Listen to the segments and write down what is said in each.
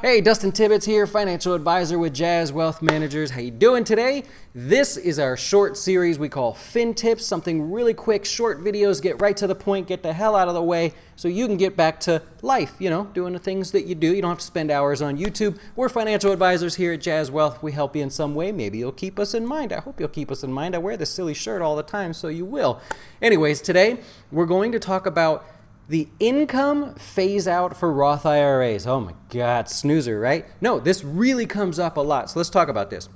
Hey, Dustin Tibbetts here, financial advisor with Jazz Wealth Managers. How you doing today? This is our short series we call FinTips, something really quick, short videos, get right to the point, get the hell out of the way so you can get back to life, doing the things that you do. You don't have to spend hours on YouTube. We're financial advisors here at Jazz Wealth. We help you in some way. Maybe you'll keep us in mind. I hope you'll keep us in mind. I wear this silly shirt all the time, so you will. Anyways, today we're going to talk about the income phase out for Roth IRAs. Oh my God, snoozer, right? No, this really comes up a lot. So let's talk about this.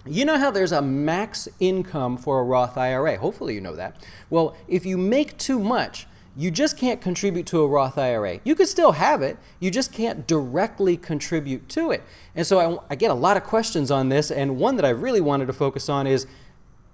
You know how there's a max income for a Roth IRA? Hopefully you know that. Well, if you make too much, you just can't contribute to a Roth IRA. You could still have it, you just can't directly contribute to it. And so I get a lot of questions on this, and one that I really wanted to focus on is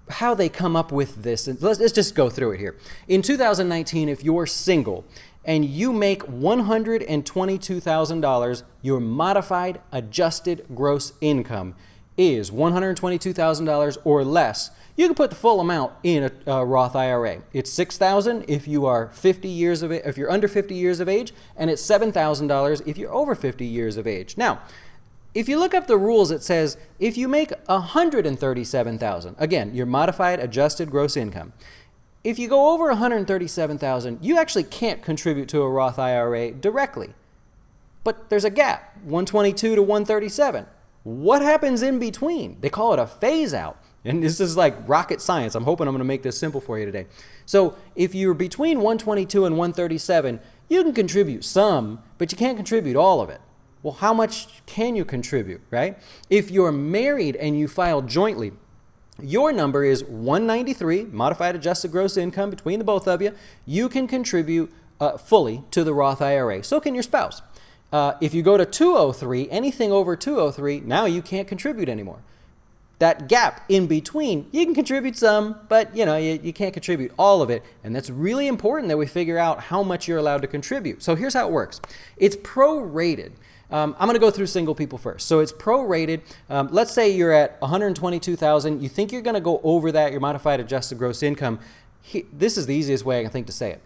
how they come up with this. And let's just go through it here. In 2019, if you're single and you make $122,000, your modified adjusted gross income is $122,000 or less. You can put the full amount in a Roth IRA. It's $6,000 if you are 50 years of if you're under 50 years of age, and it's $7,000 if you're over 50 years of age. Now, if you look up the rules, it says if you make $137,000, again, your modified adjusted gross income. If you go over $137,000, you actually can't contribute to a Roth IRA directly. But there's a gap, 122 to 137. What happens in between? They call it a phase out. And this is like rocket science. I'm hoping I'm going to make this simple for you today. So if you're between 122 and 137, you can contribute some, but you can't contribute all of it. Well, how much can you contribute, right? If you're married and you file jointly, your number is 193, modified adjusted gross income between the both of you. You can contribute fully to the Roth IRA. So can your spouse. If you go to 203, anything over 203, now you can't contribute anymore. That gap in between, you can contribute some, but you can't contribute all of it. And that's really important that we figure out how much you're allowed to contribute. So here's how it works. It's prorated. I'm going to go through single people first. So it's prorated. Let's say you're at $122,000. You think you're going to go over that, your modified adjusted gross income. This is the easiest way I can think to say it.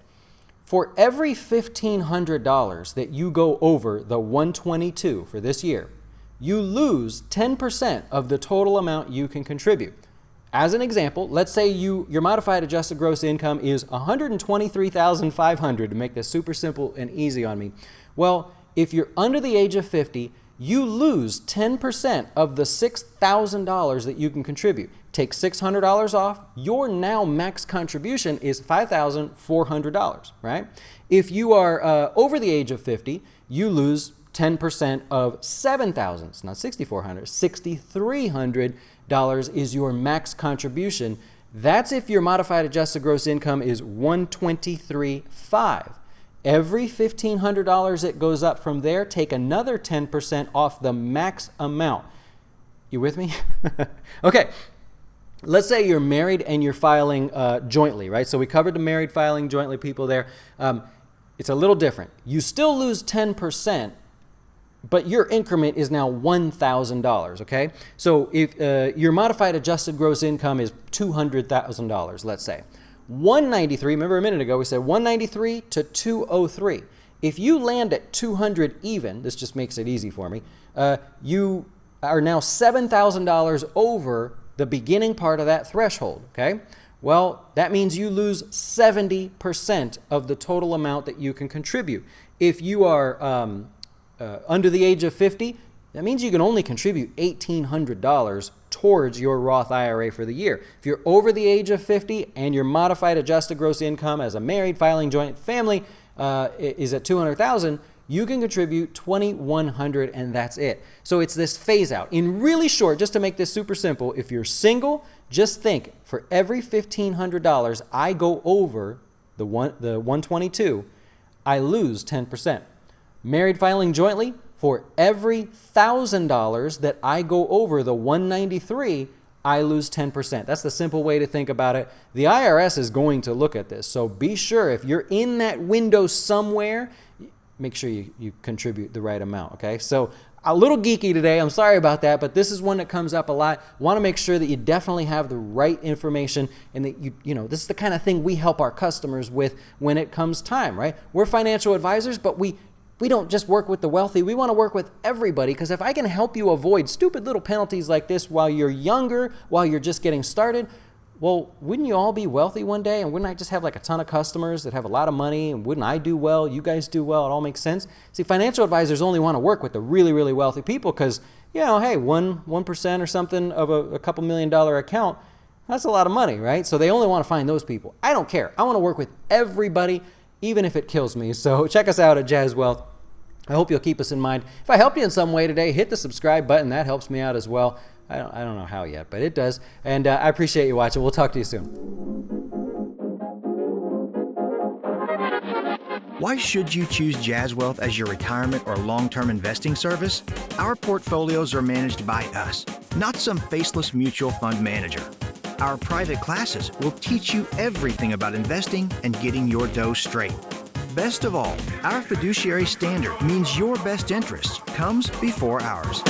For every $1,500 that you go over the 122 for this year, you lose 10% of the total amount you can contribute. As an example, let's say your modified adjusted gross income is $123,500 to make this super simple and easy on me. Well, if you're under the age of 50, you lose 10% of the $6,000 that you can contribute. Take $600 off, your now max contribution is $5,400, right? If you are over the age of 50, you lose 10% of $7,000. It's not $6,400, $6,300 is your max contribution. That's if your modified adjusted gross income is $123,500. Every $1,500 that goes up from there, take another 10% off the max amount. You with me? Okay. Let's say you're married and you're filing jointly, right? So we covered the married filing jointly people there. It's a little different. You still lose 10%, but your increment is now $1,000, okay? So if your modified adjusted gross income is $200,000, let's say. 193, remember a minute ago we said 193 to 203. If you land at 200 even, this just makes it easy for me, you are now $7,000 over the beginning part of that threshold, okay? Well, that means you lose 70% of the total amount that you can contribute. If you are under the age of 50, that means you can only contribute $1,800 towards your Roth IRA for the year. If you're over the age of 50 and your modified adjusted gross income as a married filing joint family is at $200,000, you can contribute $2,100 and that's it. So it's this phase out. In really short, just to make this super simple, if you're single, just think for every $1,500 I go over the 122, I lose 10%. Married filing jointly, for every $1,000 that I go over the 193, I lose 10%. That's the simple way to think about it. The IRS is going to look at this. So be sure if you're in that window somewhere, make sure you contribute the right amount, okay? So a little geeky today. I'm sorry about that, but this is one that comes up a lot. Want to make sure that you definitely have the right information and that this is the kind of thing we help our customers with when it comes time, right? We're financial advisors, but we we don't just work with the wealthy, we want to work with everybody, because if I can help you avoid stupid little penalties like this while you're younger, while you're just getting started, well, wouldn't you all be wealthy one day? And wouldn't I just have like a ton of customers that have a lot of money? And wouldn't I do well? You guys do well. It all makes sense. See, financial advisors only want to work with the really, really wealthy people because, hey, 1% or something of a couple $1 million account, that's a lot of money, right? So they only want to find those people. I don't care. I want to work with everybody, even if it kills me. So check us out at Jazz Wealth. I hope you'll keep us in mind. If I helped you in some way today, hit the subscribe button. That helps me out as well. I don't know how yet, but it does. And I appreciate you watching. We'll talk to you soon. Why should you choose Jazz Wealth as your retirement or long-term investing service? Our portfolios are managed by us, not some faceless mutual fund manager. Our private classes will teach you everything about investing and getting your dough straight. Best of all, our fiduciary standard means your best interest comes before ours.